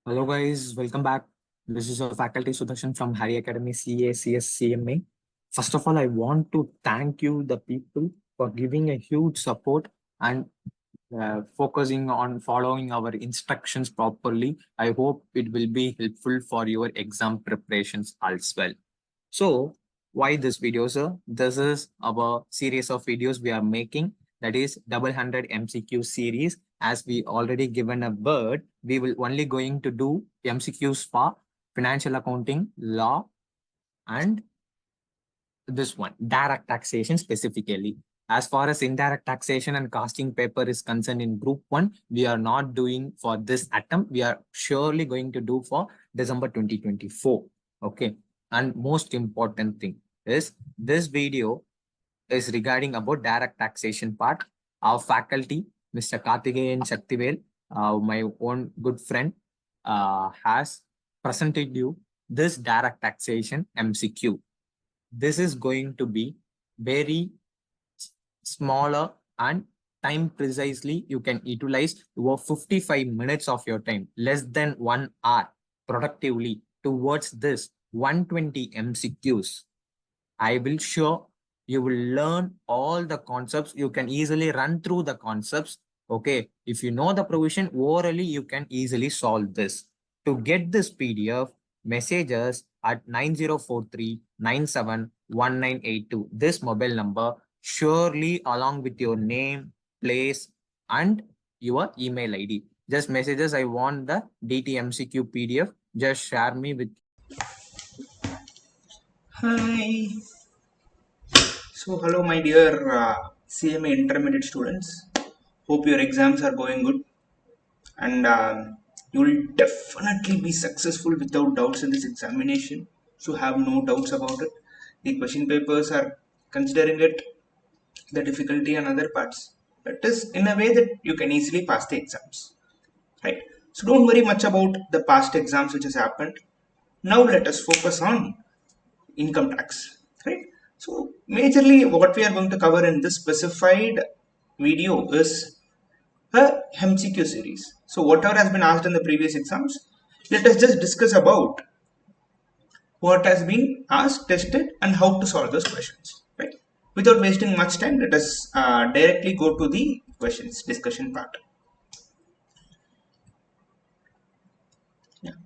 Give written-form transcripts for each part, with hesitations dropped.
Hello guys, welcome back. This is your faculty Sudarshan from Hari Academy CACS CMA. First of all, I want to thank you, the people, for giving a huge support and focusing on following our instructions properly. I hope it will be helpful for your exam preparations as well. So, why this video, sir? This is our series of videos we are making. That is double hundred MCQ series. As we already given a word, we will only going to do MCQs for financial accounting, law, and this one, direct taxation specifically. As far as indirect taxation and costing paper is concerned in group 1, we are not doing for this attempt. We are surely going to do for December 2024. Okay. And most important thing is this video is regarding about direct taxation part. Our faculty, Mr. Karthikeyan Shaktivel, my own good friend, has presented you this direct taxation MCQ. This is going to be very smaller and time precisely. You can utilize over 55 minutes of your time, less than 1 hour productively towards this 120 MCQs. I will show you will learn all the concepts. You can easily run through the concepts. Okay. If you know the provision orally, you can easily solve this. To get this PDF, message us at 9043971982. This mobile number, surely along with your name, place, and your email ID. Just messages, I want the DTMCQ PDF. Just share me with. Hi. So, hello, my dear CMA intermediate students. Hope your exams are going good, and you will definitely be successful without doubts in this examination. So, have no doubts about it. The question papers are considering it, the difficulty, and other parts. That is in a way that you can easily pass the exams, right? So, don't worry much about the past exams which has happened. Now, let us focus on income tax, right? So majorly what we are going to cover in this specified video is a MCQ series. So whatever has been asked in the previous exams, let us just discuss about what has been asked, tested, and how to solve those questions, right? Without wasting much time, let us directly go to the questions discussion part. Yeah.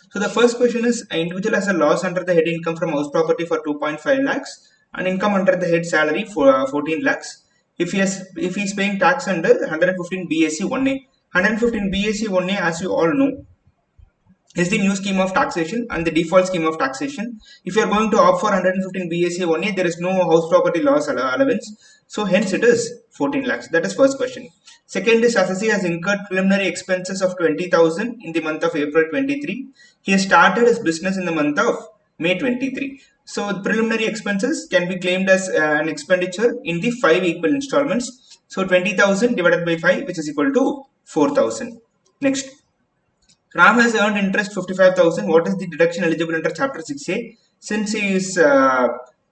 So the first question is, an individual has a loss under the head income from house property for 2.5 lakhs and income under the head salary for 14 lakhs. If he is paying tax under 115 BAC 1A. 115 BAC 1A, as you all know, is the new scheme of taxation and the default scheme of taxation. If you are going to opt for 115 BAC 1A, there is no house property loss allowance. So hence it is 14 lakhs. That is first question. Second is, assessee has incurred preliminary expenses of 20,000 in the month of April 23. He has started his business in the month of May 23. So preliminary expenses can be claimed as an expenditure in the 5 equal installments. So 20,000 divided by 5, which is equal to 4,000. Next. Ram has earned interest 55,000. What is the deduction eligible under Chapter 6A? Since he is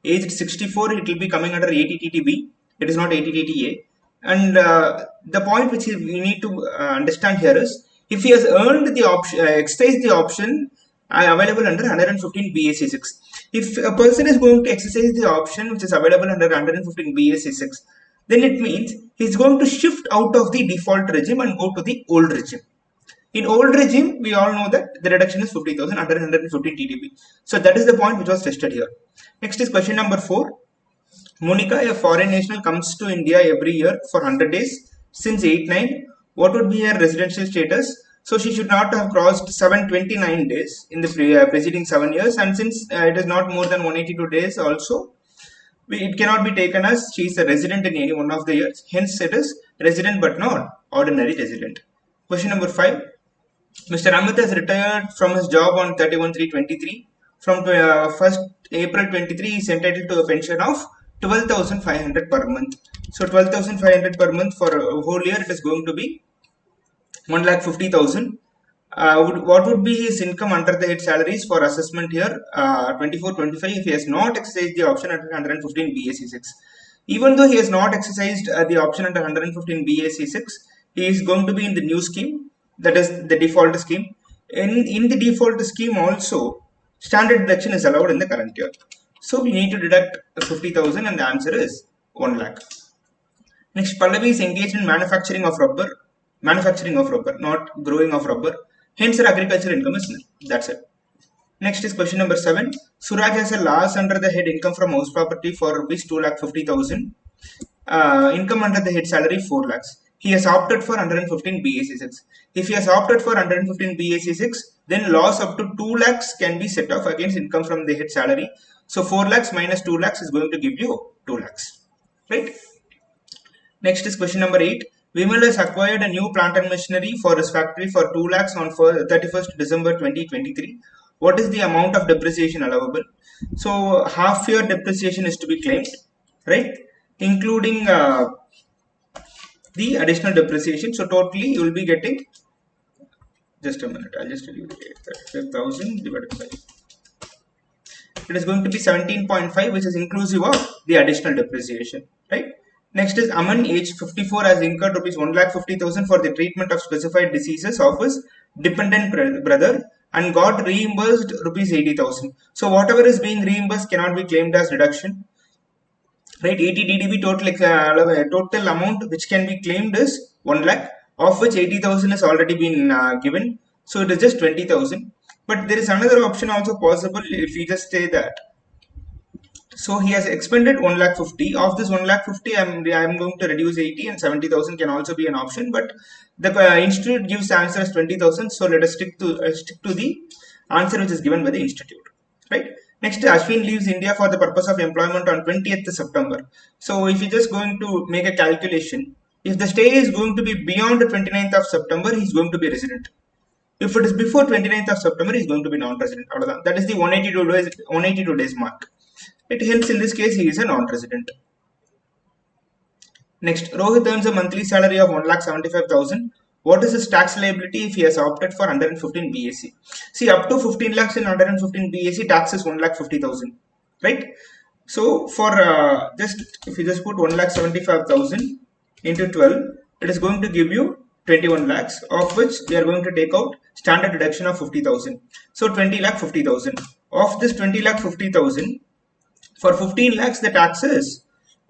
aged 64, it will be coming under 80TTB. It is not 80TTA. And the point which we need to understand here is, if he has earned the option, exercised the option available under 115 BAC6. If a person is going to exercise the option which is available under 115 BAC6, then it means he's going to shift out of the default regime and go to the old regime. In old regime, we all know that the reduction is 50,000 under 115 TTB. So that is the point which was tested here. Next is question number 4. Monica, a foreign national, comes to India every year for 100 days since 8-9. What would be her residential status? So she should not have crossed 729 days in the preceding 7 years, and since it is not more than 182 days also, it cannot be taken as she is a resident in any one of the years. Hence it is resident but not ordinary resident. Question number 5. Mr. Amit has retired from his job on 31/3/23. From 1st April 23, he is entitled to a pension of 12,500 per month. So 12,500 per month for a whole year, it is going to be 1,50,000. What would be his income under the head salaries for assessment here? 24/25, if he has not exercised the option under 115 BAC6. Even though he has not exercised the option under 115 BAC6, he is going to be in the new scheme, that is the default scheme. in the default scheme also, standard deduction is allowed in the current year. So we need to deduct 50,000 and the answer is 1 lakh. Next, Pallavi is engaged in manufacturing of rubber, not growing of rubber. Hence, her agricultural income is nil. That's it. Next is question number 7. Suraj has a loss under the head income from house property for rupees 2,50,000. Income under the head salary 4 lakhs. He has opted for 115 BAC6. If he has opted for 115 BAC6, then loss up to 2 lakhs can be set off against income from the head salary. So 4 lakhs minus 2 lakhs is going to give you 2 lakhs. Right? Next is question number 8. Vimal has acquired a new plant and machinery for his factory for 2 lakhs on 31st December 2023. What is the amount of depreciation allowable? So half year depreciation is to be claimed, right? Including the additional depreciation. So totally you will be getting, just a minute, I'll just tell you the rate, 35,000 divided by, it is going to be 17.5, which is inclusive of the additional depreciation, right? Next is Aman, age 54, has incurred rupees 1,50,000 for the treatment of specified diseases of his dependent brother and got reimbursed rupees 80,000. So whatever is being reimbursed cannot be claimed as deduction, right? 80 DDB total amount which can be claimed is 1 lakh, of which 80,000 has already been given. So it is just 20,000. But there is another option also possible if we just say that. So he has expended 1,50,000. Of this 1,50,000, I am going to reduce 80, and 70,000 can also be an option. But the institute gives the answer as 20,000. So let us stick to the answer which is given by the institute, right? Next, Ashwin leaves India for the purpose of employment on 20th September. So if you just going to make a calculation, if the stay is going to be beyond the 29th of September, he is going to be resident. If it is before 29th of September, he is going to be non-resident. That is the 182 days mark. Hence, in this case, he is a non-resident. Next, Rohit earns a monthly salary of 1,75,000. What is his tax liability if he has opted for 115 BAC? See, up to 15 lakhs in 115 BAC, tax is 1,50,000, right? So, for if you just put 1,75,000 into 12, it is going to give you 21 lakhs, of which we are going to take out standard deduction of 50,000. So, 20,50,000. Of this 20,50,000, for 15 lakhs, the tax is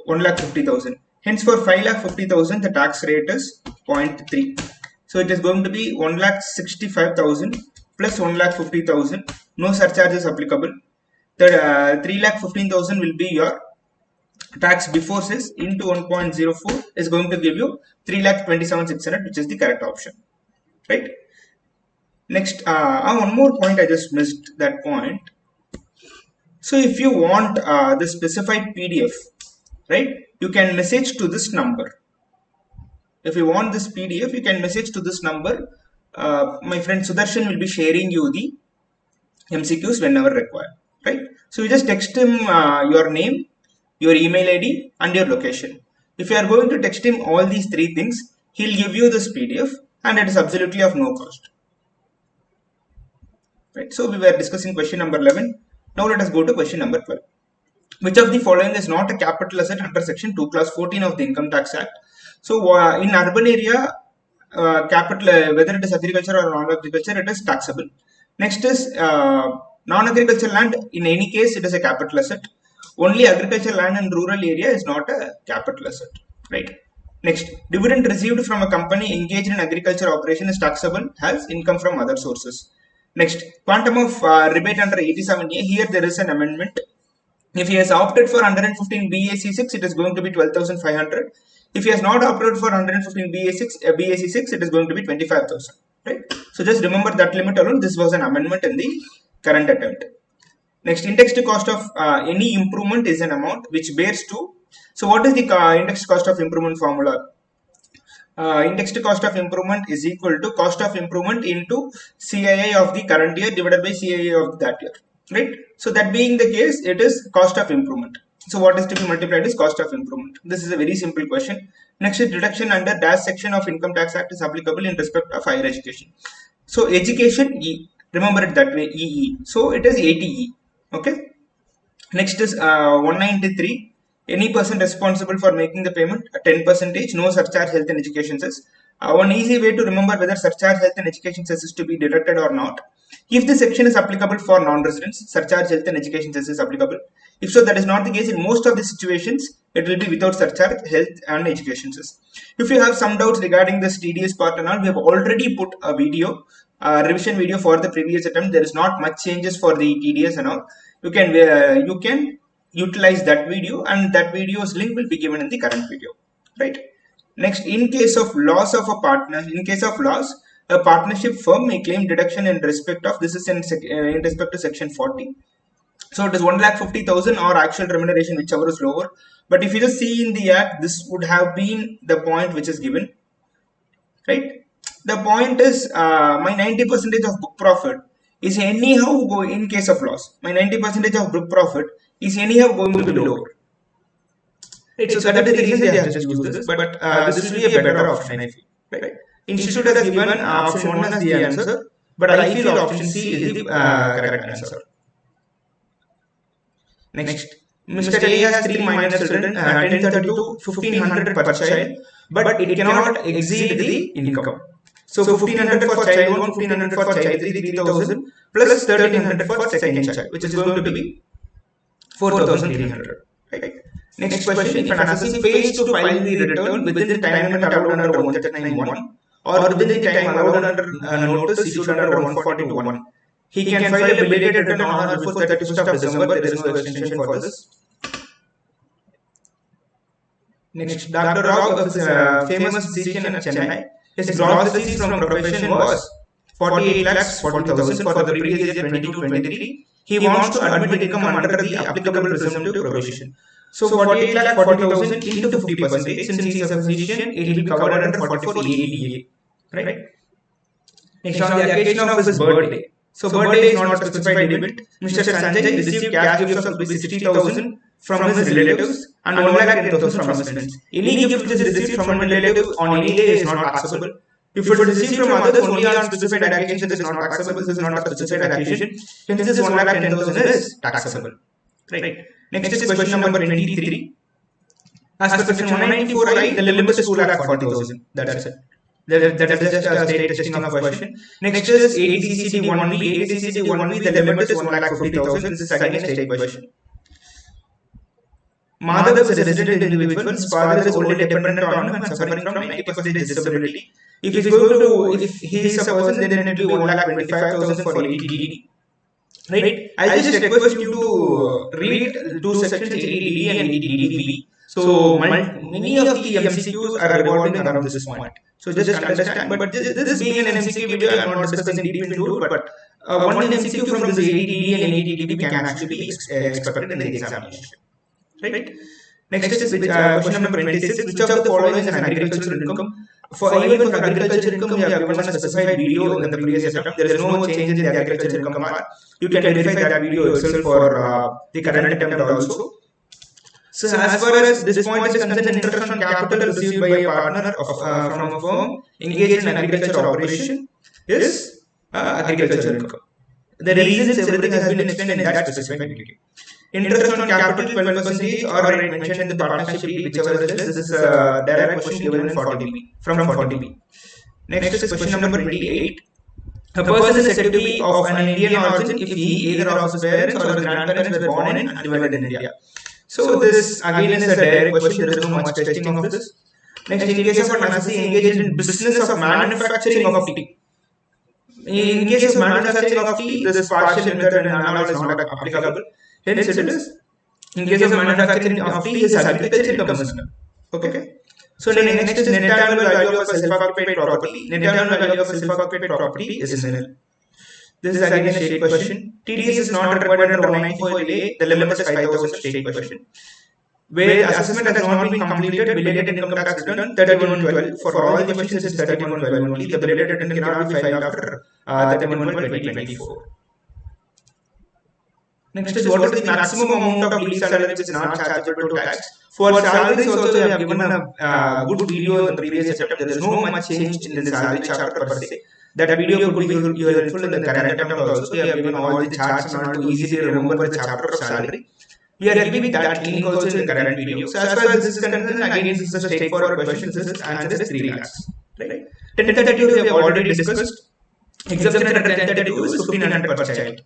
1,50,000. Hence, for 5,50,000, the tax rate is 0.3. So, it is going to be 1,65,000 plus 1,50,000. No surcharges applicable. The 3,15,000 will be your tax before cess into 1.04 is going to give you 3,27,600, which is the correct option, right? Next, one more point I just missed that point. So if you want the specified PDF, right, you can message to this number. If you want this PDF, you can message to this number. My friend Sudarshan will be sharing you the MCQs whenever required, right? So you just text him your name, your email ID, and your location. If you are going to text him all these three things, he'll give you this PDF, and it is absolutely of no cost. Right? So we were discussing question number 11. Now let us go to question number 12. Which of the following is not a capital asset under section 2 clause 14 of the Income Tax Act? So in urban area, capital, whether it is agriculture or non-agriculture, it is taxable. Next is non-agricultural land. In any case, it is a capital asset. Only agricultural land in rural area is not a capital asset, right? Next, dividend received from a company engaged in agriculture operation is taxable as income from other sources. Next, quantum of rebate under 87A. Here there is an amendment. If he has opted for 115 BAC6, it is going to be 12,500. If he has not opted for 115 BAC6, it is going to be 25,000. Right? So just remember that limit alone. This was an amendment in the current attempt. Next, indexed cost of any improvement is an amount which bears to. So what is the indexed cost of improvement formula? Indexed cost of improvement is equal to cost of improvement into CII of the current year divided by CII of that year, right? So that being the case, it is cost of improvement. So what is to be multiplied is cost of improvement. This is a very simple question. Next is deduction under dash section of Income Tax Act is applicable in respect of higher education. So education, E. Remember it that way, EE. So it is 80E. Okay. Next is 193. Any person responsible for making the payment, 10%, no surcharge health and education cess. One easy way to remember whether surcharge health and education cess is to be deducted or not. If the section is applicable for non-residents, surcharge health and education cess is applicable. If so, that is not the case in most of the situations. It will be without surcharge health and education cess. If you have some doubts regarding this TDS part and all, we have already put a video, revision video for the previous attempt. There is not much changes for the TDS and all. You can utilize that video, and that video's link will be given in the current video, right? Next, in case of loss of a partner, in case of loss, a partnership firm may claim deduction in respect of, this is in respect to section 40. So it is 1,50,000 or actual remuneration, whichever is lower. But if you just see in the act, this would have been the point which is given, right? The point is my 90% of book profit is anyhow going, in case of loss, my 90% of book profit is anyhow going to be lower. Right, so that is the reason they have just used this, but this will be a better option, I feel. Right? Institute has given option 1 as the answer, but I feel option C is the correct answer. Next, Mr. A has 3 minor children, 1032 to 1500 per child, but it cannot exceed the income. So 1500 for child 1, 1500 for child 3, 3000 plus 1300 for second child, which is going to be 4300. Right? Next question, if an assessee fails to file the return within the time limit allowed under 139(1) or within the time allowed under notice issued under 140(1), he can file a belated return on or before 31st of December. There is no extension for this. Next, Dr. Rao of his famous physician in Chennai, his gross receipts from profession was 48,40,000 for the previous year 22-23. He wants to admit income under the applicable presumptive provision. So 48,40,000 into 50%, since he is a physician, it will be covered under 44 ADA. Right? Next, on the occasion of his birthday. So birthday is not a specified debit. Mr. Sanjay received cash gifts of 60,000 from his relatives and 1,10,000 from his friends. Any gift which is received from a relative on any day is not taxable. If it is received from others only on specified occasion, this is not taxable. This is not a specified occasion. Hence, this 1,10,000 is taxable. Right. Next is question number 23. As per section 194I, the limit is 2,40,000. That's it. That is just a state testing of question. Next is 80CCD 1B. 80CCD 1B, the limit is 1,50,000. This is again a state question. Madhav is a resident individual. His father is only dependent on him and suffering from 90% disability. If he is a person, then it will be 1,25,000 for 80DD. Right? I just request you to read two sections, 80DD and 80DDB. So many of the MCQs are revolving around this point. So just understand. But this being an MCQ video, I am not discussing deep into it. But one MCQ from this 80DD and 80DB can actually be expected in the examination. Right? Next is question number 26. Which of the following is an agricultural income? Even for agricultural income, we have given a specified video in the previous attempt. There is no change in the agricultural income part. You can verify that video itself for the current attempt also. So as far as this point is concerned, interest on capital received by a partner from a firm engaged in agricultural operation is agricultural income. The reasons everything has been explained in that specific video. Interest on capital 12% or I mentioned in the partnership deed, whichever it is. This is a direct question given in 40B from 40B. Next is question number 28. A person is said to be of an Indian origin if he either of his parents or his grandparents were born in and developed in India. So this again is a direct question. There is no much testing of this. Next, in case of an assessee engaged in business of manufacturing of tea. In case of manufacturing of tea, this partial method and analog is not applicable. Hence, it is in case of manufacturing of tea, is agriculture income is nil. Okay. So next is net annual value of a self-occupied property. Net annual value of a self-occupied property is nil. This is again a state question. TDS is not required under 194A. The limit is 5,000. State question. Where the assessment has not been completed, belated income tax return 31/12. For all the questions, it is 31/12 only. The belated return cannot be filed after 31/12/2024. Next is what is the maximum amount of leave salary which is not chargeable to tax. For salaries also, we have given a good video in the previous chapter. There is no much change in the salary chapter per se. That video could be helpful in the current attempt also. We have given all the charts in order to easily remember the chapter of salary. We are giving that link also in the current video. So as far as this is concerned, again this is a straightforward question. This answer is 3 lakhs. Right? 1032 we have already discussed. Exemption under 1032 is 1500 per child.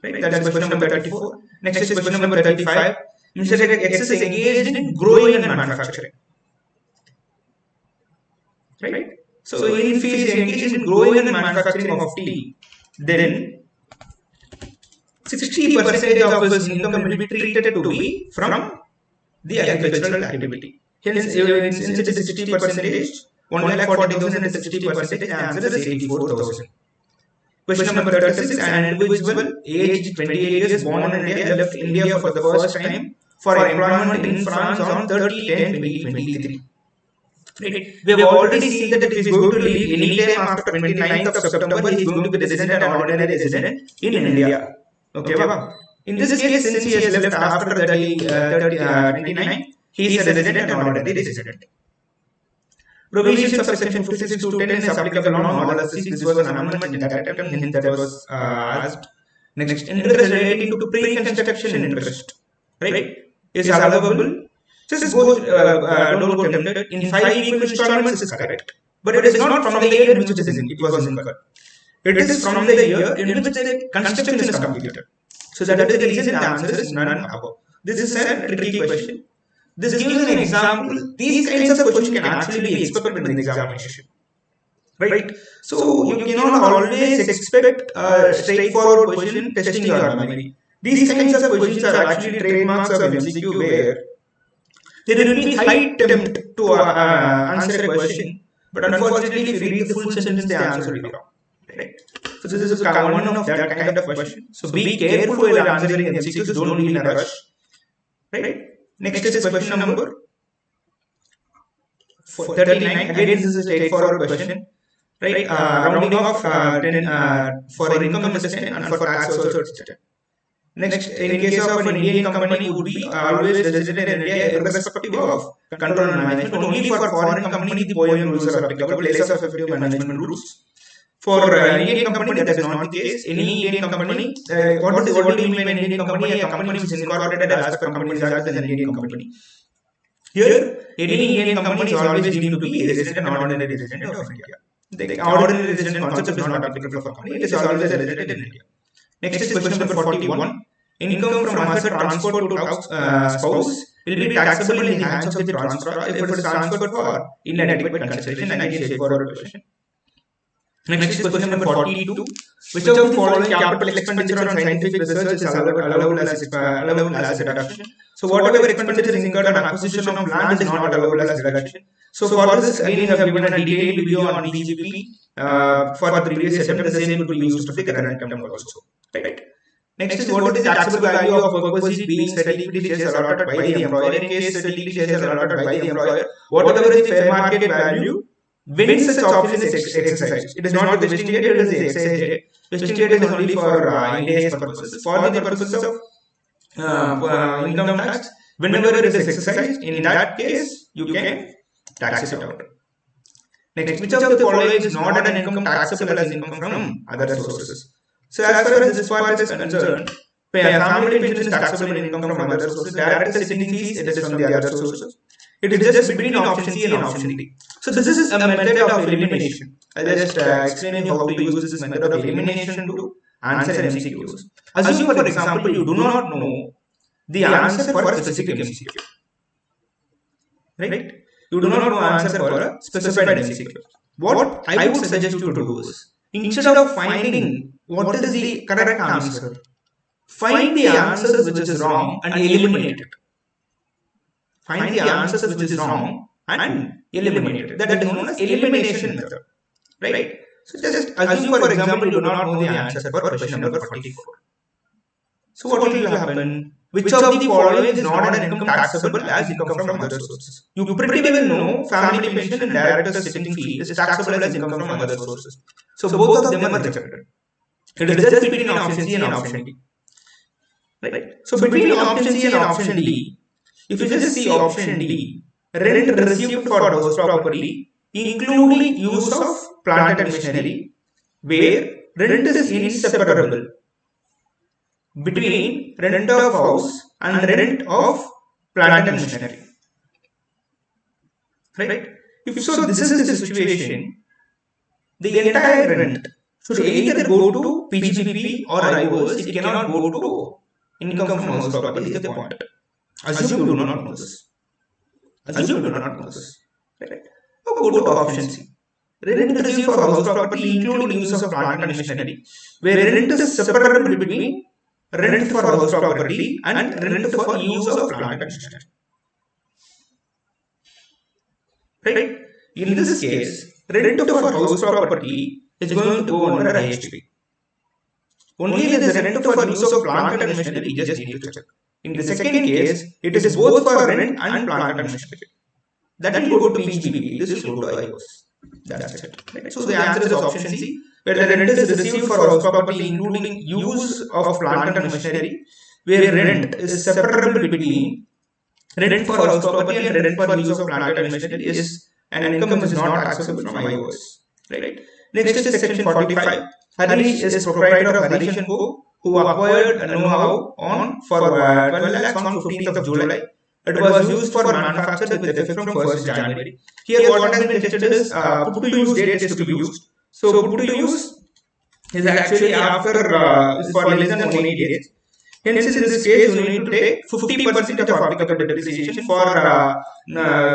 Right? That is question number 34. Next is question number 35. Mr. X is engaged in growing and manufacturing. Right? So if he is engaged in growing and manufacturing of tea, then 60% of his income will be treated to be from the agricultural activity. Hence, since it is 60%, 1,40,000 is 60%, the answer is 84,000. Question number 36. An individual aged 28 years born in India left India for the first time for employment in France on 30/10/2023. Right. We have already seen that if he is going to leave any time after 29th of September, he is going to be resident and ordinary resident in India. Okay, in this case, since he has left after 29, he is a resident and ordinary resident. Provisions of section 56 to 10 is applicable on all assets. This was an amendment in that attempt, hence that was asked. Next, interest relating to pre-construction interest, right, is allowable. Just go, don't go tempted. In 5 equal installments is correct, but it is not from the year in which it was incurred. It is from the year in which the construction is completed. So that is the reason the answer is none above. This is a tricky question. This gives an example. These kinds of questions can actually be expected in the examination. Right? So you cannot always expect a straightforward question testing your memory. These kinds of questions are actually trademarks of MCQ where there will be high attempt to answer a question, but unfortunately, if you read the full sentence, the answer will be wrong. Right? So this is one of that kind of question. So be careful while answering MCQs. Don't be in a rush. Right? Next is question number 39. Again, this is a straightforward question. Right? Rounding off 10 for income is 10 and for tax also it's 10. Next, in case of an Indian company, would be always resident in India irrespective of control and management. Only for foreign company, the POEM rules are applicable, less of effective management rules. For Indian company, that is not the case. Any Indian company, what do you mean by Indian company? A company which is incorporated as per Companies Act as an Indian company. Here, any Indian company is always deemed to be a resident and ordinary resident of India. The ordinary resident concept is not applicable for company. It is always a resident in India. Next is question number 41. Income from asset transferred to spouse will be taxable in the hands of the transferor if it is transferred for inadequate consideration. Again, straightforward question. Next is question number 42. Which of the following capital expenditure on scientific research is allowable as a deduction? So whatever expenditure is incurred on acquisition of land is not allowable as a deduction. So for this, again, we have given a detailed video on BGP for the previous attempt. The same could be used for the current attempt also. Right. Next is what is the taxable value of perquisite being said equity shares allotted by the employer. In case said equity shares are allotted by the employer, whatever is the fair market value, when such option is exercised, it is not the vesting date, it is the exercise date. Vesting date is only for India's purposes. For the purposes of income tax, whenever it is exercised, in that case, you can tax it out. Next, which of the following is not an income taxable as income from other sources? So as far as this part is concerned, family pension is taxable income from other sources. Direct sitting fees, it is from the other sources. It is just between option C and option D. So this is a method of elimination. I just explain you how to use this method of elimination to answer MCQs. Assume, for example, you do not know the answer for a specific MCQ. Right? You do not know answer for a specified MCQ. What I would suggest you to do is, instead of finding what is the correct answer, find the answers which is wrong and eliminate it. Find the answers which is wrong and eliminate it. That is known as elimination method. Right? So just assume, for example, you do not know the answer for question number 44. So what will happen? Which of the following is not an income taxable as income from other sources? You pretty well know family pension and director's sitting fee is taxable as income from other sources. So both of them are rejected. It is just between option C and option D. Right? So between option C and option D, if you just see option D, rent received for house property, including use of plant and machinery, where rent is inseparable between rent of house and rent of plant and machinery. Right? If so, this is the situation. The entire rent should either go to PGBP or IOS. It cannot go to income from house property is the point. Assume you do not know this. Assume you do not know this. Right? Now go to option C. Rent received for house property including use of plant and machinery, where rent is separable between rent for house property and rent for use of plant and machinery. Right? In this case, rent for house property is going to go under IHP. Only the rent for use of plant and machinery you just need to check. In the second case, it is both for rent and plant and machinery. That will go to PGBP, this will go to IOS. That's it. Right? So the answer is option C, where the rent is received for house property including use of plant and machinery, where rent is separable between rent for house property and rent for use of plant and machinery is and income is not accessible from IOS. Right? Next is section 45. Harish is proprietor of Harish & Co, who acquired know-how for 12 lakhs on 15th of July. It was used for manufacture with effect from 1st January. Here what has been tested is put to use date is to be used. So put to use is actually after for less than 180 days. Hence in this case you need to take 50% of applicable depreciation for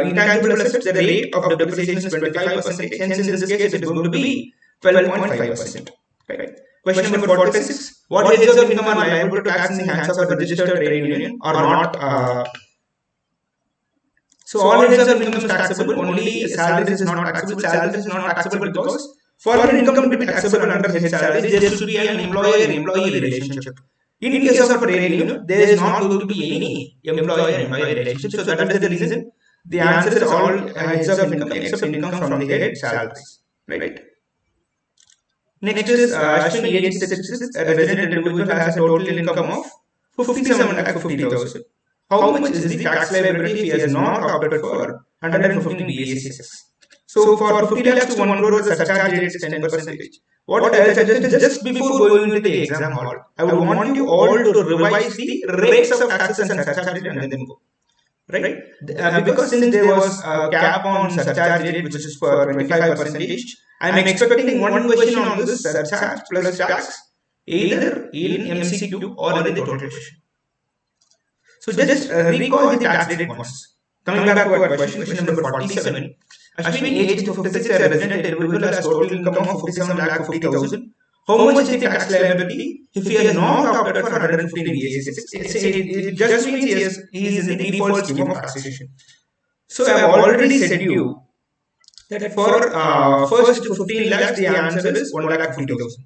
intangible assets. The rate of depreciation is 25%. Hence in this case it is going to be 12.5%. Right. Question number 46. What heads of income are liable to tax in the hands of a registered trade union or not? So all heads of income is taxable, only salaries is not taxable. Salaries is not taxable because for an income to be taxable under head salaries, there should be an employer-employee relationship. In case of a trade union, there is not going to be any employer-employee relationship. So that is the reason the answer is all heads of income except income from the head salaries. Right. Next is Ashwin 866, a resident individual has a total income of 57,50,000. How much is the tax liability if he has not opted for 115 BAC6? So for 50 lakhs to 1 crore, the surcharge rate is 10%. What I suggested just before going into the exam hall, I would want you all to revise the rates of taxes and surcharge rate and then go. Right? Because since there was a cap on surcharge rate which is for 25%, I am expecting one question on this surcharge plus tax either in MCQ or in the total question. So just recall the tax rate once. Coming back to our question number 47. Ashwin, aged 56, a resident individual has total income of 57,50,000. How much is the tax liability if he has not opted for 115 BAC6? It just means he is in the default scheme of taxation. So I have already said you that for first 15 lakhs the answer is 1,50,000.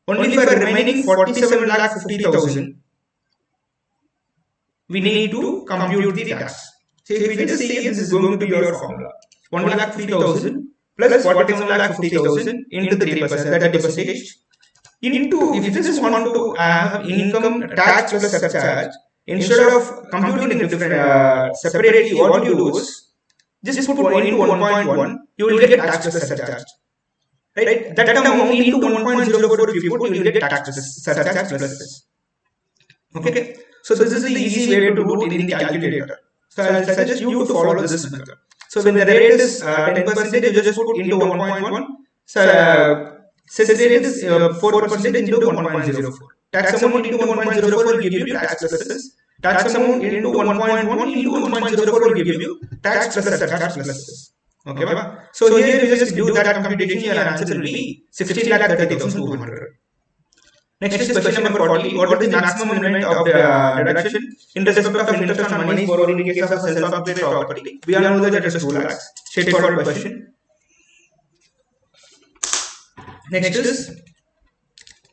Only for remaining 47,50,000 we need to compute the tax. So if we just say this is going to be your formula, 1,50,000 plus 47,50,000 into 3%, that is percentage, into, if you just want to have income tax plus surcharge, instead of computing different separately, what you do is just put 1 into 1.1, you will get tax plus surcharge. Right? That amount into 1.04 if you put, you will get tax plus surcharge plus this. Okay? So this is the easy way to do it in the calculator. So I will suggest you to follow this method. So when the rate is 10%, you just put into 1.1. So since rate is 4% into 1.04. Tax amount into 1.04 will give you tax plus this. Tax amount into 1.1 into 1.04 will give you tax plus surcharge plus this. Okay, so here you just do that computation. Your answer will be 16,30,200. Next is question number 40. What is the maximum limit of the deduction in respect of interest on money borrowed in case of self-occupied property? We all know that it is 2 lakhs. Straightforward question. Next is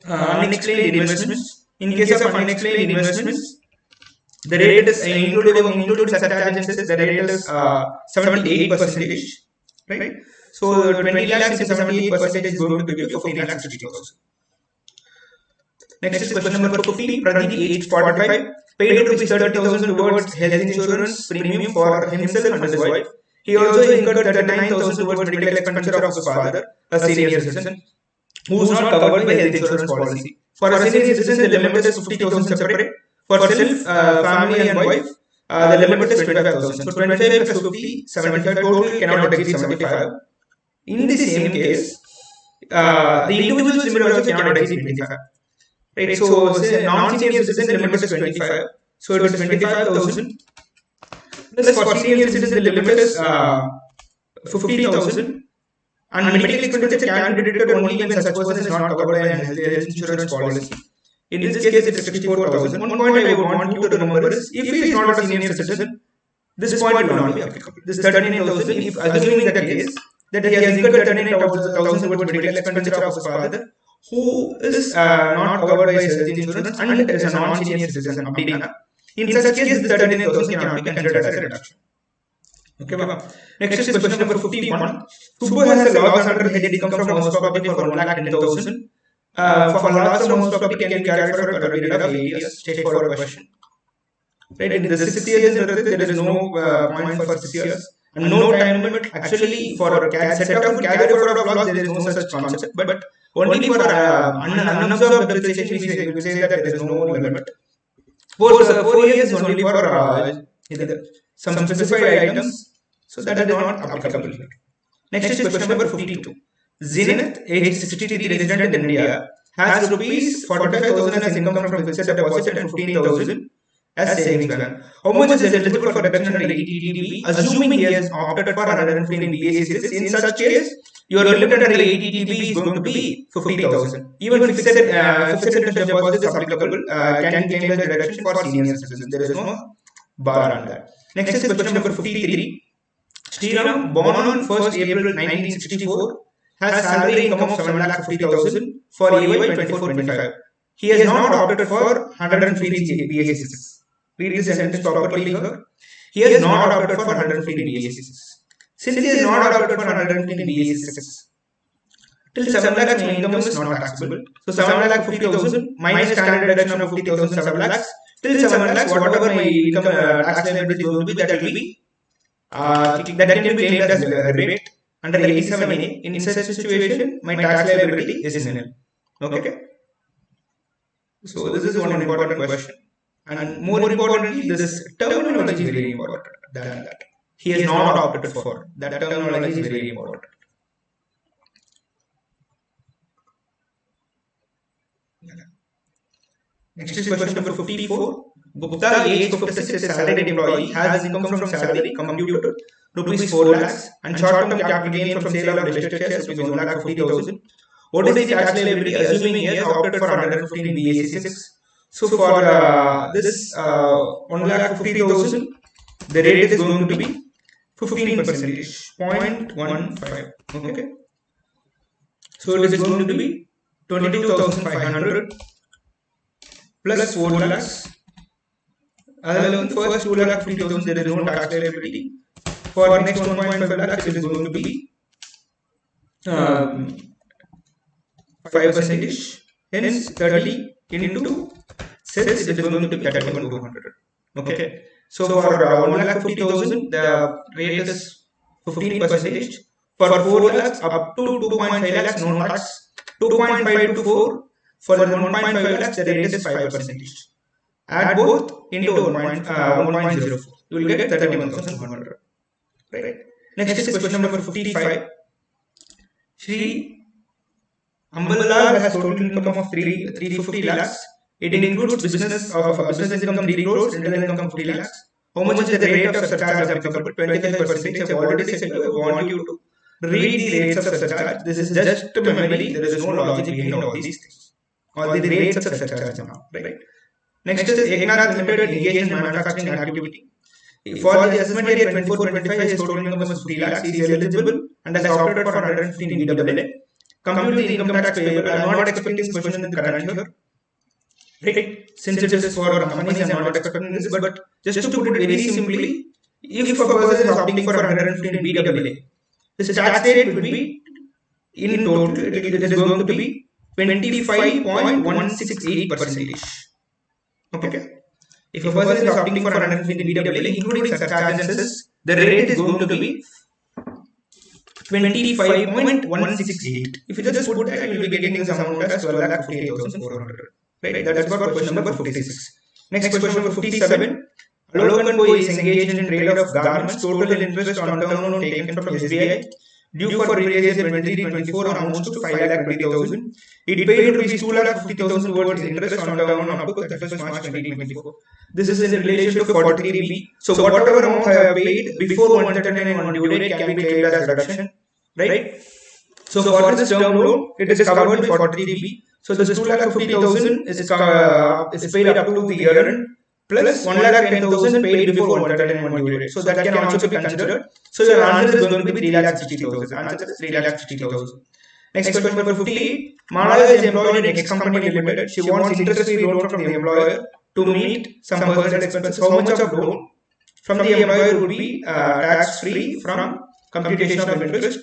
unexplained investments. In case of unexplained investments, the rate is including surcharges. The rate is 78%. Right? So 20 lakhs into 78% is going to give you 15,60,000. Next is question number 50. Pradeep, age 45, paid rupees 30,000 towards health insurance premium for himself and his wife. He also incurred 39,000 towards medical expenditure of his father, a senior citizen, who is not covered by health insurance policy. For a senior citizen, the limit is 50,000 separate. For self, family and wife, the limit is 25,000. So 25 plus 50, 75, total cannot exceed 75. In the same case, the individual's limit also cannot exceed 25. Right, so say non-senior citizen limit is 25. So it is 25,000. Plus for senior citizen the limit is 50,000. And medical expenditure can be deducted only when such person is not covered by an health insurance policy. In this case, it is 64,000. One point I would want you to remember is, if he is not a senior citizen, this point will not be applicable. This 39,000, if assuming the case that he has incurred 39,000 towards medical expenditure of his father, who is not covered by his health insurance and is a non-senior citizen, in such case, this 39,000 cannot be considered as a reduction. Okay, Baba. Next is question number 51. Subbu has a loss under the head income from house property for 1,10,000. For loss from house property can be carried for a period of 8 years. Straightforward question. Right, in the 6 years, there is no point for 6 years and no time limit. Actually, for a set of carry forward of loss, there is no such concept. But only for unabsorbed depreciation, we say that there is no limit. For 4 years only for some specified items, so that is not applicable here. Next is question number 52. Zenith, age 63, resident in India, has rupees 45,000 as income from fixed deposit and 15,000 as savings plan. How much is eligible for deduction under 80TB, assuming he has opted for 115 BACs? In such case, your limit under 80TB is going to be 50,000. Even fixed deposit is applicable, can claim the deduction for senior citizens. There is no bar on that. Next is question number 53. Sriram, born on 1st April 1964, has salary income of 7,50,000 for EY 24-25. He has not opted for 115 BACs. Read this sentence properly here. He has not opted for 115 BACs. Since he has not opted for 115 BACs, till 7 lakhs my income is not taxable. So 7,50,000 minus standard deduction of 50,000, 7 lakhs. Till 7 lakhs, whatever my income tax liability is going to be, that will be that can be claimed as rebate under 87A. In such situation, my tax liability is nil. Okay. So this is one important question, and more importantly, this terminology is very important than that. He has not opted for that. Terminology is very important. Next is question number 54. Gupta, age 56, is a salaried employee, has income from salary computed rupees 4 lakhs and short-term capital gain from sale of listed shares rupees 1,50,000. What is the tax liability, assuming he has opted for 115 BAC6? So for this 1,50,000, the rate is going to be 15%, 0.15. Okay. So it is going to be 22,500 plus 4 lakhs. First 2,50,000, there is no tax liability. For next 1.5 lakhs, it is going to be 5%. Hence 30 into 6, it is going to be 31,200. Okay. So for 1,50,000, the rate is 15%. For 4 lakhs up to 2.5 lakhs, no tax. 2.5 to 4. For 1.5 lakhs, the rate is 5%. Add both into 1.04. You will get 31,200. Right. Next is question number 55. Shri Ambalal has total income of 350 lakhs. It includes business income 3 crores, rental income 50 lakhs. How much is the rate of surcharge applicable? 25%. I have already said I want you to read the rates of surcharge. This is just memory. There is no logic behind all these things. Or the rates of surcharge now. Right. Next is Eknath Limited engaged in manufacturing activity. For the assessment year 24-25, his total income is 50 lakhs. He is eligible and has opted for 115 BAA. Compute the income tax payable. I am not expecting this question in the current year. Right? Since it is for companies, I am not expecting this. But just to put it very simply, if a person is opting for 115 BAA, his tax rate would be, in total, it is going to be 25.168%. Okay. If a person is opting for 115 BAA, including surcharge and cess, the rate is going to be 25.168. If you just put that, you will be getting this amount as 12,58,400. Right? That is for question number 56. Next question number 57. Alokan Boy is engaged in trade of garments. Total interest on term loan taken from SBI due for previous year 23-24 amounts to 5,20,000. It paid rupees 2,50,000 towards interest on term loan up to 31st March 2024. This is in relation to 43B. So whatever amount I have paid before 139 on due date can be claimed as reduction, right? So for this term loan, it is covered by 43B. So this 2,50,000 is paid up to the year end plus 1,10,000 paid before 139 due date. So that can also be considered. So your answer is going to be 3,60,000. Answer is 3,60,000. Next question number 58. Malaya is employed in X company limited. She wants interest-free loan from the employer to meet some personal expenses. How much of loan from the employer would be tax-free from computation of interest?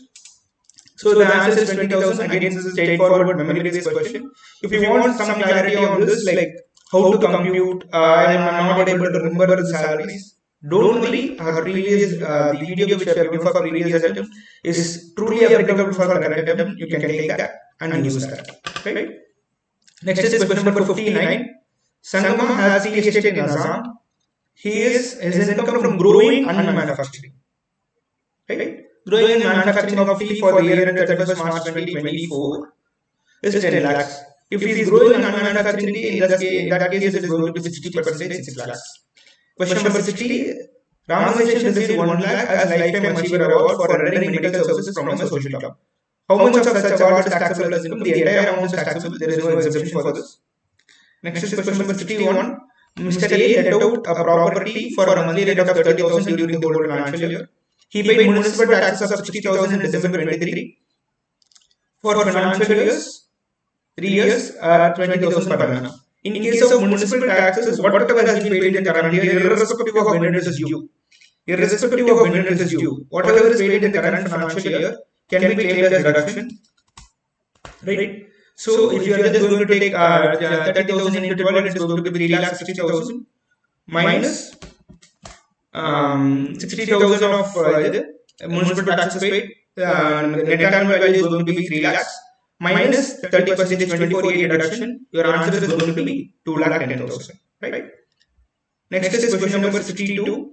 So the answer is 20,000. Again, this is a straightforward memory-based question. If you want some clarity on this, like how to compute, I'm not able to remember the salaries. Don't worry, our previous the video which we have given for previous attempt is truly applicable for current attempt. You can take that and use that. Right? Next is question number 59. Sangama has tea estate in Assam. His income from growing and manufacturing. Right? Growing and manufacturing of tea for the year ended 31st March 2024 is 10 lakhs. If he is growing and manufacturing tea, in that case it is going to be 60%, 6 lakhs. Question number 60. Ramasation received 1 lakh as Lifetime Achiever Award for rendering medical services from a social club. How much of such award is taxable as income? The entire amount is taxable. There is no exemption for this. Next is question number 61. Mr. A let out a property for a monthly rent of 30,000 during the whole financial year. He paid municipal taxes of 60,000 in December 23. For financial years, 3 years, 20,000 per annum. In case of municipal taxes, whatever has been paid in the current year, irrespective of when it is due, whatever is paid in the current financial year can be claimed as reduction. Right? So if you are just going to take 30,000 into 12, it is going to be 3,60,000 minus 60,000 of municipal taxes paid. Net annual value is going to be 3 lakhs minus 30% 24A reduction. Your answer is going to be 2,10,000. Right? Next is question number 62.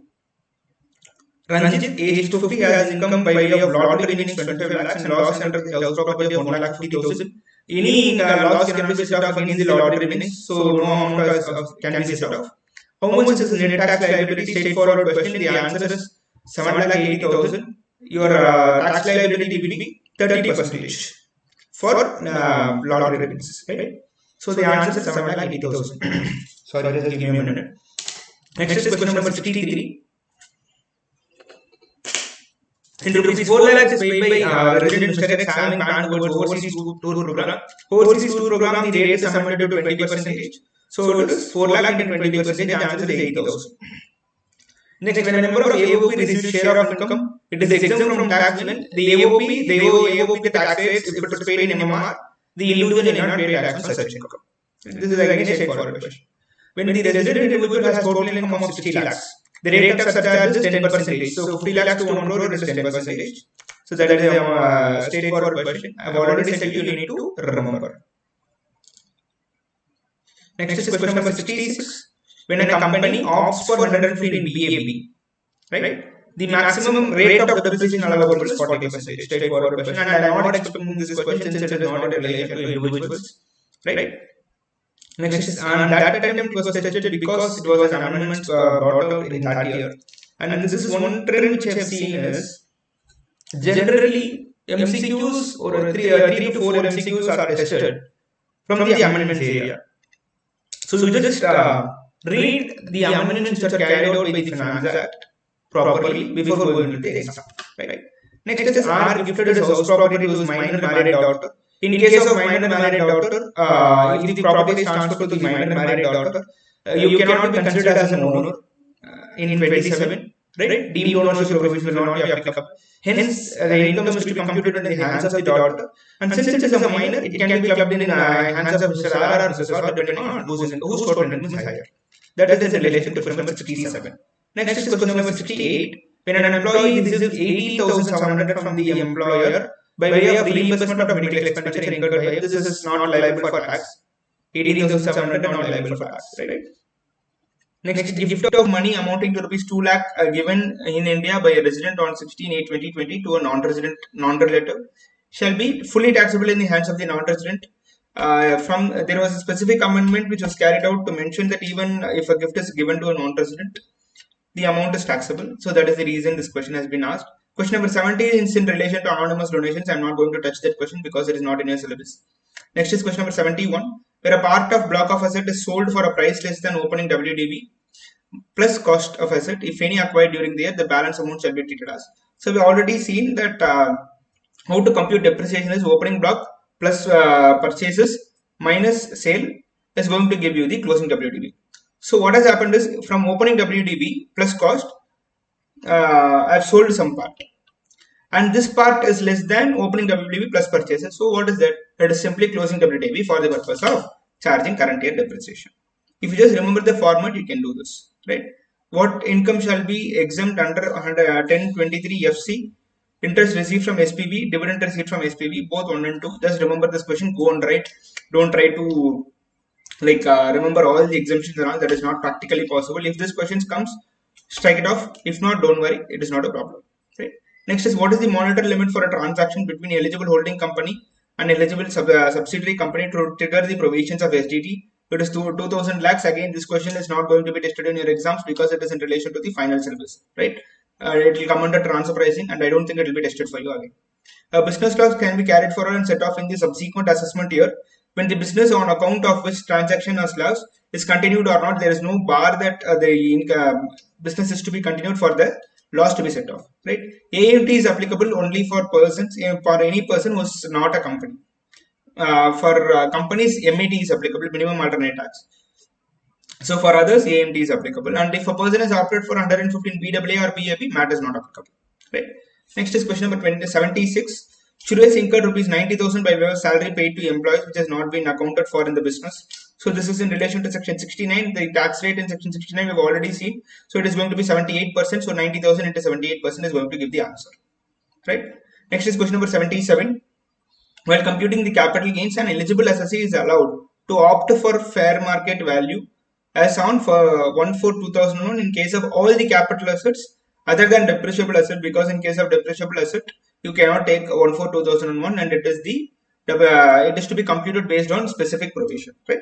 Ranjit, age 50, has income by way of lottery winnings 25 lakhs and loss under the house property of 1,50,000. Any loss cannot be set off against the lottery winnings, so no amount can be set off. How much is the net tax liability? Straightforward question. The answer is 7,80,000. Your tax liability will be 30% for lottery winnings. Right? So the answer is 7,80,000. Sorry, just give me a minute. Next is question number 63. In rupees 4 lakhs is paid by resident Mr. X having planned towards overseas tour program. Overseas tour program, the rate is summated to 20%. So it is 4 lakh into 20%, the answer is 80,000. Next, when a member of AOP receives share of income, it is exempt from tax when the AOP, they owe AOP the tax rates if it is paid in MMR, the individual may not pay tax on such income. This is again a straightforward question. When the resident individual has total income of 60 lakhs, the rate of surcharge is 10%. So 50 lakhs to 1 crore, it is 10%. So that is a straightforward question. I have already said you need to remember. Next is question number 66. When a company opts for 150 in BAB, right? The maximum rate of depreciation allowable is 40%. Straightforward question. And I am not expecting this question since it is not in relation to individuals, right? Next is, and that attempt was tested because it was an amendment brought out in that year. And this is one trend which I have seen is generally MCQs or 3 to 4 MCQs are tested from the amendments area. So you just read the amendments which are carried out by the Finance Act properly before going to the exam. Right? Next is, are gifted as house property to his minor married daughter. In case of minor married daughter, if the property is transferred to the minor married daughter, you cannot be considered as an owner in 27, right? Deemed ownership provision will not be applicable. Hence, the income is to be computed in the hands of the daughter. And since it is a minor, it can be clubbed in the hands of Mr. R or Mrs. R depending on whose total income is higher. That is in relation to question number 67. Next is question number 68. When an employee receives 18,700 from the employer by way of reimbursement of medical expenditure incurred by him, this is not liable for tax. 18,700 not liable for tax, right? Next, gift of money amounting to rupees 2 lakh given in India by a resident on 16/8/2020 to a non-resident non-relative shall be fully taxable in the hands of the non-resident. There was a specific amendment which was carried out to mention that even if a gift is given to a non-resident, the amount is taxable. So that is the reason this question has been asked. Question number 70 is in relation to anonymous donations. I'm not going to touch that question because it is not in your syllabus. Next is question number 71, where a part of block of asset is sold for a price less than opening WDB plus cost of asset. If any acquired during the year, the balance amount shall be treated as. So we already seen that how to compute depreciation is opening block plus purchases minus sale is going to give you the closing WDB. So what has happened is from opening WDB plus cost, I've sold some part, and this part is less than opening WDB plus purchases. So what is that? That is simply closing WDB for the purpose of charging current year depreciation. If you just remember the format, you can do this, right? What income shall be exempt under 1023 FC? Interest received from SPV, dividend received from SPV, both 1 and 2. Just remember this question, go and write. Don't try to remember all the exemptions and all. That is not practically possible. If this question comes, strike it off. If not, don't worry, it is not a problem, right? Next is, what is the monetary limit for a transaction between eligible holding company and eligible subsidiary company to trigger the provisions of SDT? It is 2000 lakhs. Again, this question is not going to be tested in your exams because it is in relation to the final syllabus, right? It will come under transfer pricing, and I don't think it will be tested for you again. A business loss can be carried forward and set off in the subsequent assessment year when the business on account of which transaction or loss is continued or not. There is no bar that the business is to be continued for the loss to be set off, right? AMT is applicable only for persons, for any person who is not a company. For companies, MAT is applicable, minimum alternate tax. So for others, AMT is applicable, and if a person is opted for 115 BAA or BAP, MAT is not applicable, right? Next is question number 76. Suresh incurred rupees 90,000 by way of salary paid to employees which has not been accounted for in the business. So this is in relation to section 69. The tax rate in section 69 we have already seen. So it is going to be 78%. So 90,000 into 78% is going to give the answer, right? Next is question number 77. While computing the capital gains, an eligible assessee is allowed to opt for fair market value as on for 1/4/2001 in case of all the capital assets other than depreciable asset, because in case of depreciable asset you cannot take 1/4/2001, and it is to be computed based on specific provision, right?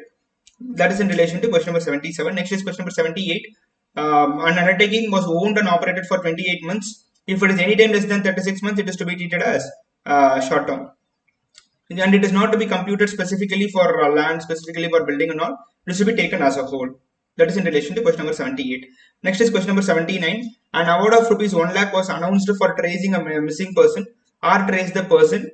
That is in relation to question number 77. Next is question number 78. An undertaking was owned and operated for 28 months. If it is any time less than 36 months, it is to be treated as short term, and it is not to be computed specifically for land, specifically for building and all. It is to be taken as a whole. That is in relation to question number 78. Next is question number 79. An award of rupees 1 lakh was announced for tracing a missing person or trace the person.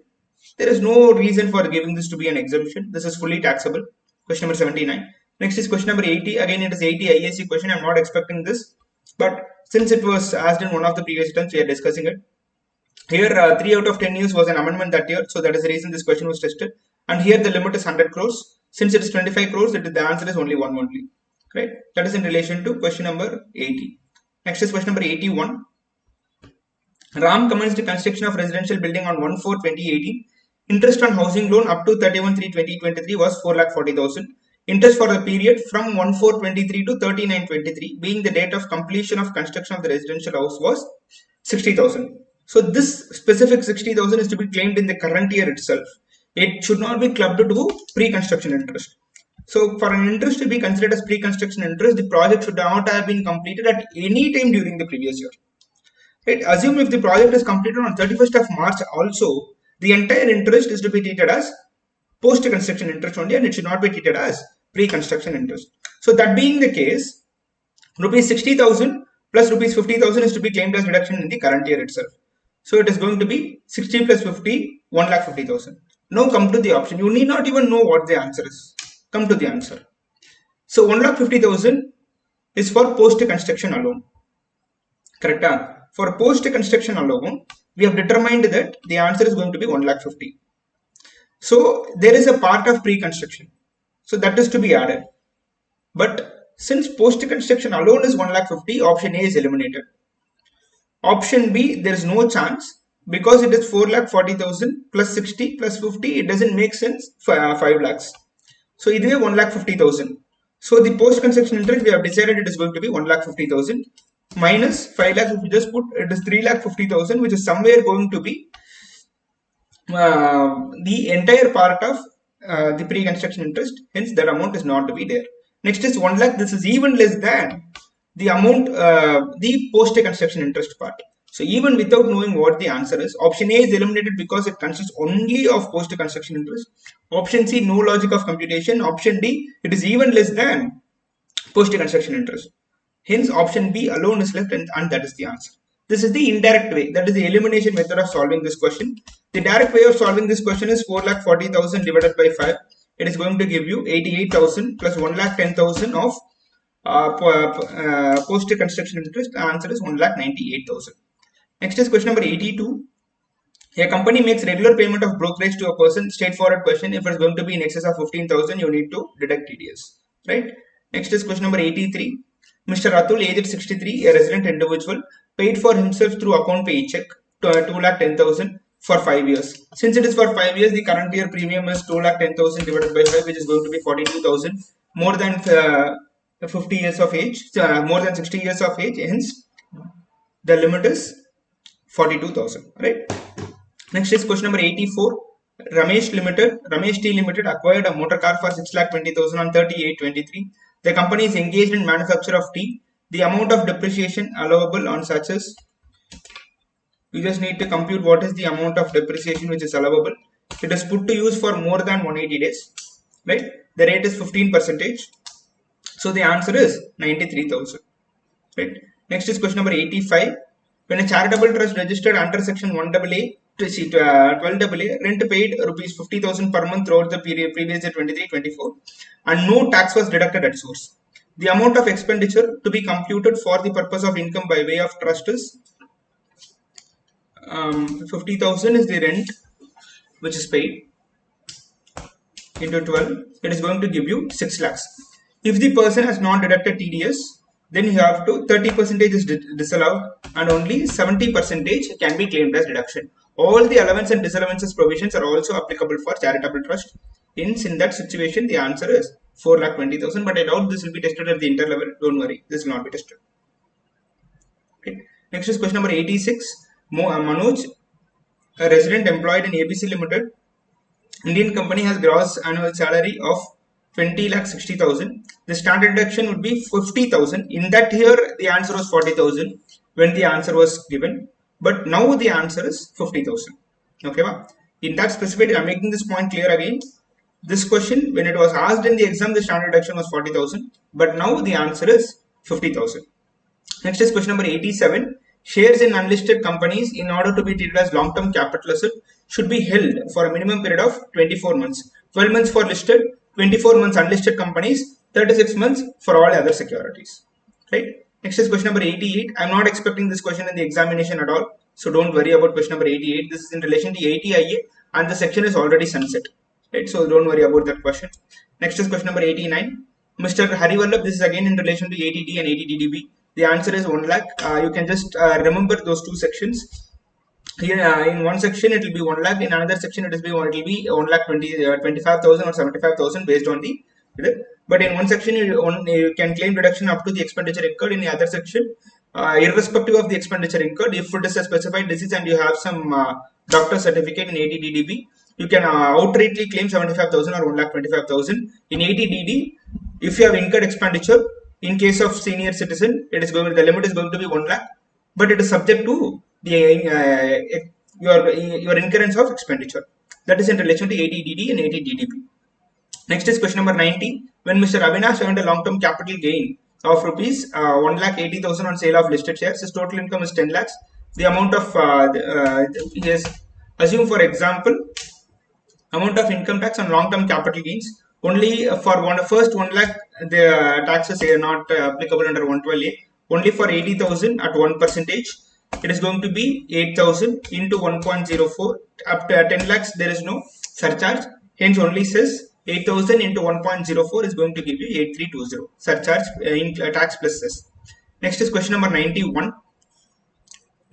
There is no reason for giving this to be an exemption. This is fully taxable. Question number 79. Next is question number 80. Again, it is 80 IAC question. I am not expecting this, but since it was asked in one of the previous attempts, we are discussing it. Here, 3 out of 10 years was an amendment that year, so that is the reason this question was tested. And here the limit is 100 crores. Since it is 25 crores, the answer is only 1 only, right? That is in relation to question number 80. Next is question number 81. Ram commenced the construction of residential building on 1/4/2018. Interest on housing loan up to 31/3/2023 was 4,40,000. Interest for the period from 1/4/23 to 39/23, being the date of completion of construction of the residential house, was 60,000. So this specific 60,000 is to be claimed in the current year itself. It should not be clubbed to pre-construction interest. So for an interest to be considered as pre-construction interest, the project should not have been completed at any time during the previous year. Right? Assume if the project is completed on 31st of March also, the entire interest is to be treated as post-construction interest only, and it should not be treated as pre-construction interest. So that being the case, rupees 60,000 plus rupees 50,000 is to be claimed as reduction in the current year itself. So it is going to be 60 plus 50, 1,50,000. Now come to the option. You need not even know what the answer is. Come to the answer. So 1,50,000 is for post-construction alone. Correct? For post-construction alone, we have determined that the answer is going to be 1,50,000. So there is a part of pre-construction. So that is to be added. But since post-construction alone is 1,50,000, option A is eliminated. Option B, there is no chance because it is 4,40,000 plus 60 plus 50. It doesn't make sense for 5 lakhs. So either way 1,50,000. So the post-construction interest, we have decided it is going to be 1,50,000 minus 5 lakhs. If you just put it is 3,50,000, which is somewhere going to be the entire part of the pre-construction interest. Hence, that amount is not to be there. Next is 1 lakh. This is even less than the amount, the post-construction interest part. So even without knowing what the answer is, option A is eliminated because it consists only of post-construction interest. Option C, no logic of computation. Option D, it is even less than post-construction interest. Hence, option B alone is left, and that is the answer. This is the indirect way. That is the elimination method of solving this question. The direct way of solving this question is 4,40,000 divided by 5. It is going to give you 88,000 plus 1,10,000 of post-construction interest. The answer is 1,98,000. Next is question number 82. A company makes regular payment of brokerage to a person. Straightforward question. If it's going to be in excess of 15,000, you need to deduct TDS. Right? Next is question number 83. Mr. Atul, aged 63, a resident individual, paid for himself through account pay check to 2,10,000 for 5 years. Since it is for 5 years, the current year premium is 2,10,000 divided by 5, which is going to be 42,000. More than 50 years of age, more than 60 years of age. Hence, the limit is 42,000. Right? Next is question number 84. Ramesh T Limited acquired a motor car for 6,20,000 on 38/23. The company is engaged in manufacture of tea. The amount of depreciation allowable on such is, you just need to compute what is the amount of depreciation which is allowable. It is put to use for more than 180 days. Right? The rate is 15%. So the answer is 93,000. Right? Next is question number 85. When a charitable trust registered under section 1AA to 12AA, rent paid rupees 50,000 per month throughout the period previous year 23-24, and no tax was deducted at source. The amount of expenditure to be computed for the purpose of income by way of trust is 50,000 is the rent which is paid into 12. It is going to give you 6 lakhs. If the person has not deducted TDS, then you have to 30% is disallowed and only 70% can be claimed as deduction. All the allowance and disallowances provisions are also applicable for charitable trust. Hence, in that situation, the answer is 4,20,000. But I doubt this will be tested at the inter level. Don't worry, this will not be tested. Okay. Next is question number 86. Manoj, a resident employed in ABC Limited, Indian company, has gross annual salary of 20,60,000. The standard deduction would be 50,000. In that year, the answer was 40,000 when the answer was given. But now the answer is 50,000. Okay, in that specific, I'm making this point clear again. This question, when it was asked in the exam, the standard deduction was 40,000. But now the answer is 50,000. Next is question number 87. Shares in unlisted companies, in order to be treated as long-term capital asset, should be held for a minimum period of 24 months. 12 months for listed, 24 months unlisted companies, 36 months for all other securities. Right? Next is question number 88. I'm not expecting this question in the examination at all. So don't worry about question number 88. This is in relation to ATIA and the section is already sunset. Right? So don't worry about that question. Next is question number 89. Mr. Harivallabh, this is again in relation to ATD and ATDDB. The answer is 1 lakh. You can just remember those two sections. Here in one section it will be 1 lakh. In another section it will be 1 lakh 25,000 or 75,000 based on the. But in one section you can claim deduction up to the expenditure incurred. In the other section, irrespective of the expenditure incurred, if it is a specified disease and you have some doctor certificate in ATDDB, you can outrightly claim 75,000 or 1,25,000. In ATDD, if you have incurred expenditure, in case of senior citizen, the limit is going to be 1 lakh, but it is subject to the your incurrence of expenditure. That is in relation to ATDD and ATDDB. Next is question number 90. When Mr. Avinash earned a long-term capital gain of rupees 1,80,000 on sale of listed shares, his total income is 10 lakhs. The amount of he has assumed, for example, amount of income tax on long-term capital gains. Only for first 1 lakh, the taxes are not applicable under 112A. Only for 80,000 at 1%, it is going to be 8,000 into 1.04. Up to 10 lakhs, there is no surcharge. Hence, only says 8,000 into 1.04 is going to give you 8320. Surcharge in tax plus cess. Next is question number 91.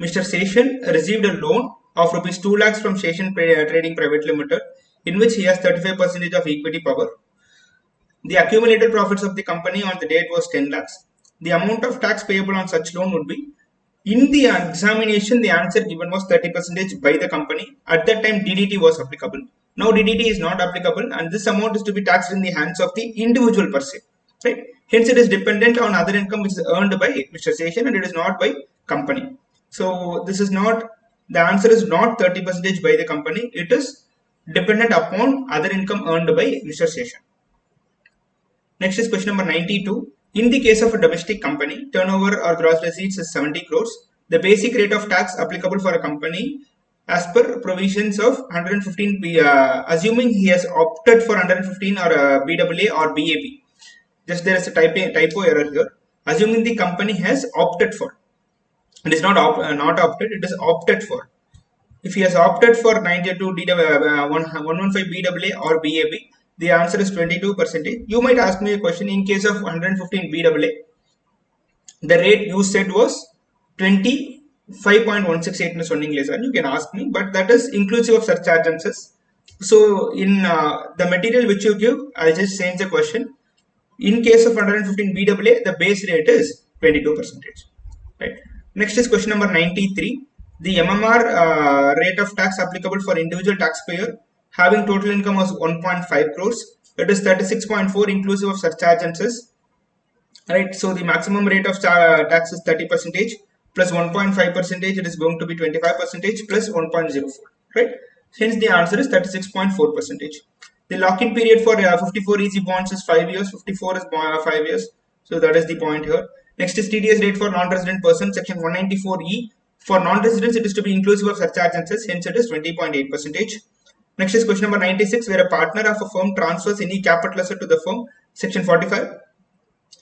Mr. Seshan received a loan of rupees 2 lakhs from Seshan Trading Private Limited, in which he has 35% of equity power. The accumulated profits of the company on the date was 10 lakhs. The amount of tax payable on such loan would be, in the examination, the answer given was 30% by the company. At that time, DDT was applicable. Now DDT is not applicable, and this amount is to be taxed in the hands of the individual per se. Right? Hence, it is dependent on other income which is earned by Mr. Session, and it is not by company. So this is not, the answer is not 30% by the company. It is dependent upon other income earned by Mr. Session. Next is question number 92. In the case of a domestic company, turnover or gross receipts is 70 crores. The basic rate of tax applicable for a company as per provisions of 115, assuming he has opted for 115 or BAA or BAB. Just there is a typo error here. Assuming the company has opted for. It is not opted, it is opted for. If he has opted for 92 115 BAA or BAB, the answer is 22%. You might ask me a question, in case of 115 BAA, the rate you said was 25.168, and you can ask me, but that is inclusive of surcharges. So in the material which you give, I'll just change the question. In case of 115 BAA, the base rate is 22%. Right. Next is question number 93. The MMR rate of tax applicable for individual taxpayer having total income was 1.5 crores. It is 36.4 inclusive of surcharges. Right. So the maximum rate of tax is 30% plus 1.5%. It is going to be 25% plus 1.04. Right. Hence the answer is 36.4%. The lock-in period for 54 easy bonds is 5 years. 54 is 5 years. So that is the point here. Next is TDS rate for non-resident person, section 194E. For non-residents, it is to be inclusive of surcharges, hence it is 20.8%. Next is question number 96, where a partner of a firm transfers any capital asset to the firm, section 45.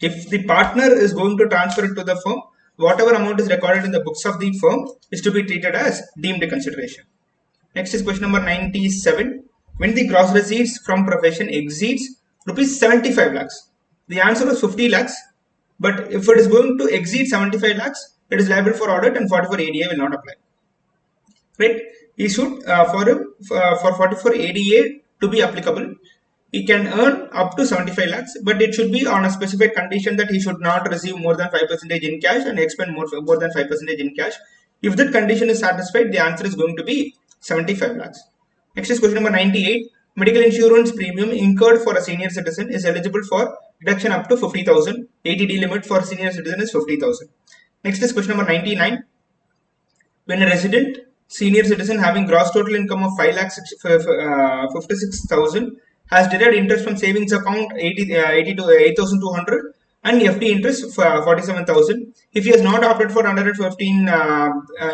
If the partner is going to transfer it to the firm, whatever amount is recorded in the books of the firm is to be treated as deemed consideration. Next is question number 97. When the gross receipts from profession exceeds rupees 75 lakhs, the answer was 50 lakhs. But if it is going to exceed 75 lakhs, it is liable for audit and 44 ADA will not apply. Right? He should, for 44 ADA to be applicable, he can earn up to 75 lakhs, but it should be on a specified condition that he should not receive more than 5% in cash and expend more than 5% in cash. If that condition is satisfied, the answer is going to be 75 lakhs. Next is question number 98. Medical insurance premium incurred for a senior citizen is eligible for deduction up to 50,000. ATD limit for senior citizen is 50,000. Next is question number 99. When a resident senior citizen having gross total income of 5,56,000 has derived interest from savings account 8,200 and FD interest 47,000. If he has not opted for 115,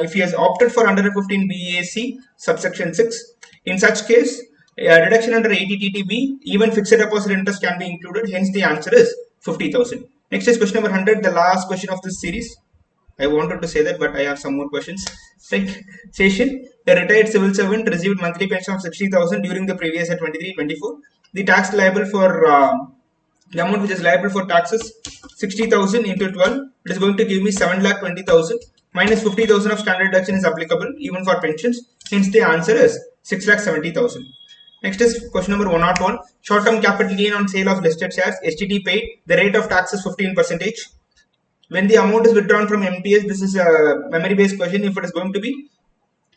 if he has opted for 115 BAC subsection 6, in such case, reduction under 80 TTB, even fixed deposit interest can be included. Hence, the answer is 50,000. Next is question number 100, the last question of this series. I wanted to say that, but I have some more questions. Taxation. A retired civil servant received monthly pension of 60,000 during the previous year 23-24. The tax liable for the amount which is liable for taxes 60,000 into 12. It is going to give me 7,20,000 minus 50,000 of standard deduction is applicable even for pensions. Hence, the answer is 6,70,000. Next is question number 101. Short-term capital gain on sale of listed shares. STT paid. The rate of tax is 15%. When the amount is withdrawn from MTS, this is a memory-based question. If it is going to be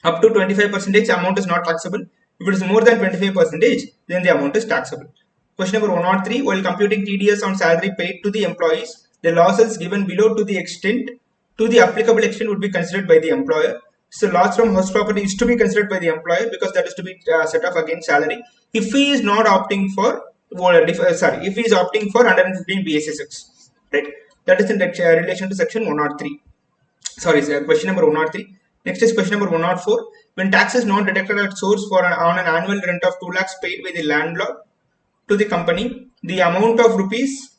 up to 25%, amount is not taxable. If it is more than 25%, then the amount is taxable. Question number 103. While computing TDS on salary paid to the employees, the losses given below to the applicable extent would be considered by the employer. So loss from house property is to be considered by the employer because that is to be set off against salary. If he is not opting for, if he is opting for 115 BAC6, right? That is in relation to section 103. Question number 103. Next is question number 104. When tax is not deducted at source on an annual rent of 2 lakhs paid by the landlord to the company, the amount of rupees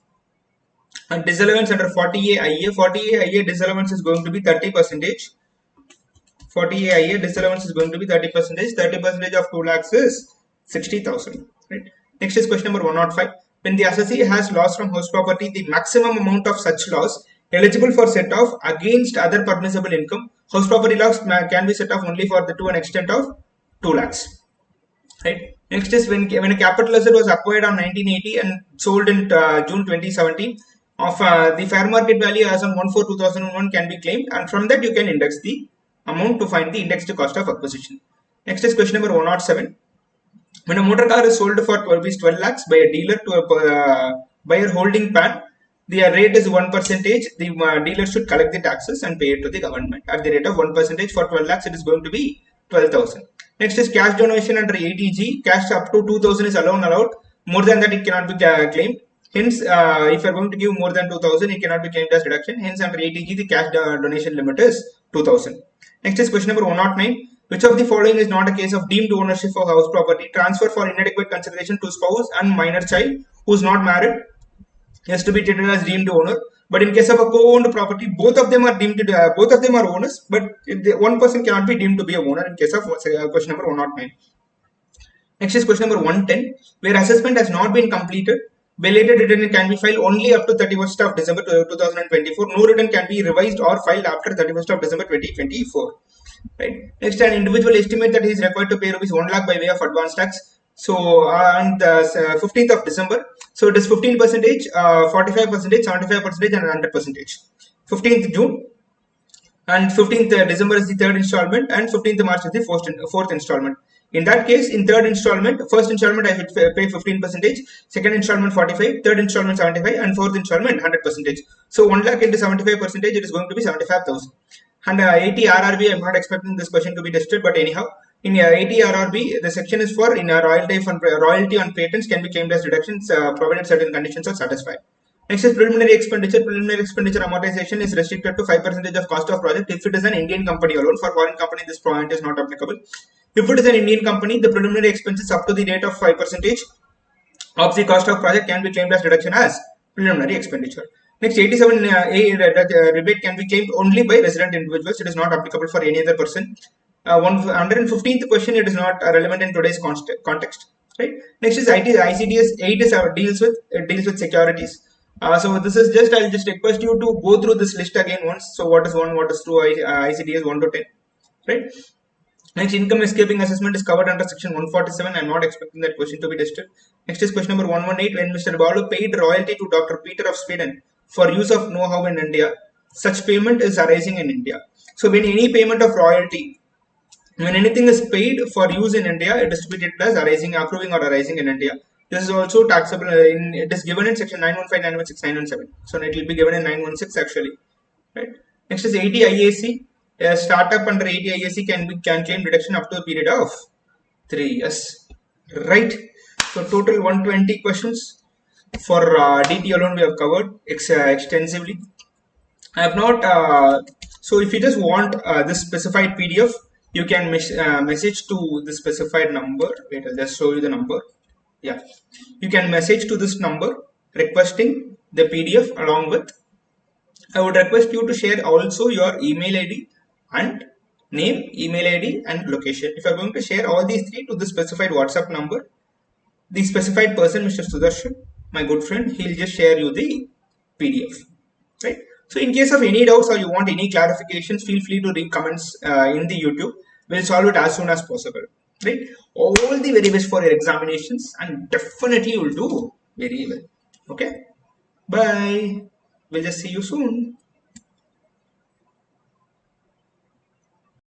and disallowance under 40A IA. 40A IA disallowance is going to be 30%. 40A IA disallowance is going to be 30%. 30% of 2 lakhs is 60,000. Right. Next is question number 105. When the assessee has loss from house property, the maximum amount of such loss eligible for set off against other permissible income. House property loss can be set off only to an extent of 2 lakhs. Right. Next is when a capital asset was acquired on 1980 and sold in June 2017, of the fair market value as on 1/4/2001 can be claimed, and from that you can index the amount to find the indexed cost of acquisition. Next is question number 107. When a motor car is sold for rupees 12 lakhs by a dealer to a buyer holding PAN, the rate is 1%. The dealer should collect the taxes and pay it to the government at the rate of 1%. For 12 lakhs, it is going to be 12,000. Next is cash donation under ATG. Cash up to 2,000 is allowed. More than that, it cannot be claimed. Hence, if you are going to give more than 2,000, it cannot be claimed as deduction. Hence, under ATG, the cash donation limit is 2,000. Next is question number 109. Which of the following is not a case of deemed ownership of house property? Transfer for inadequate consideration to spouse and minor child who is not married has to be treated as deemed owner. But in case of a co-owned property, both of them are deemed to both of them are owners, but one person cannot be deemed to be a owner in case of question number 109. Next is question number 110, where assessment has not been completed. Belated return can be filed only up to 31st of December 2024. No return can be revised or filed after 31st of December 2024. Right. Next, an individual estimate that he is required to pay rupees 1 lakh by way of advance tax. So on the 15th of December, so it is 15%, 45%, 75%, and 100%. 15th June and 15th December is the third installment, and 15th March is the fourth installment. In that case, in third installment, first installment I should pay 15%, second installment 45%, third installment 75%, and fourth installment 100%. So 1 lakh into 75%, it is going to be 75,000. And 80 RRB, I'm not expecting this question to be tested, but anyhow, in 80 RRB, the section is for royalty on patents can be claimed as deductions provided certain conditions are satisfied. Next is preliminary expenditure. Preliminary expenditure amortization is restricted to 5% of cost of project if it is an Indian company alone. For foreign company, this point is not applicable. If it is an Indian company, the preliminary expenses up to the rate of 5% of the cost of project can be claimed as deduction as preliminary expenditure. Next, 87A rebate can be claimed only by resident individuals. It is not applicable for any other person. 115th question, it is not relevant in today's context. Right. Next is ICDS 8 deals with securities. So this is just, I'll just request you to go through this list again once. So what is 1, what is 2, ICDS 1 to 10. Right. Next, income escaping assessment is covered under section 147. I'm not expecting that question to be tested. Next is question number 118. When Mr. Balu paid royalty to Dr. Peter of Sweden for use of know-how in India, such payment is arising in India. So when any payment of royalty, when anything is paid for use in India, it is to be treated as arising, accruing or arising in India. This is also taxable. It is given in section 915, 916, 917. So it will be given in 916 actually. Right. Next is 80 IAC. A startup under 80 IAC can claim deduction up to a period of 3 years. Right. So total 120 questions. For DT alone, we have covered extensively. I have not. So if you just want this specified PDF, you can message to the specified number. Wait, I'll just show you the number. Yeah, you can message to this number requesting the PDF along with. I would request you to share also your email ID and name, email ID and location. If you are going to share all these three to the specified WhatsApp number, the specified person, Mr. Sudarshan, my good friend, he'll just share you the PDF. Right. So in case of any doubts or you want any clarifications, feel free to read comments in the YouTube. We'll solve it as soon as possible. Right. All the very best for your examinations, and definitely you will do very well. Okay. Bye. We'll just see you soon.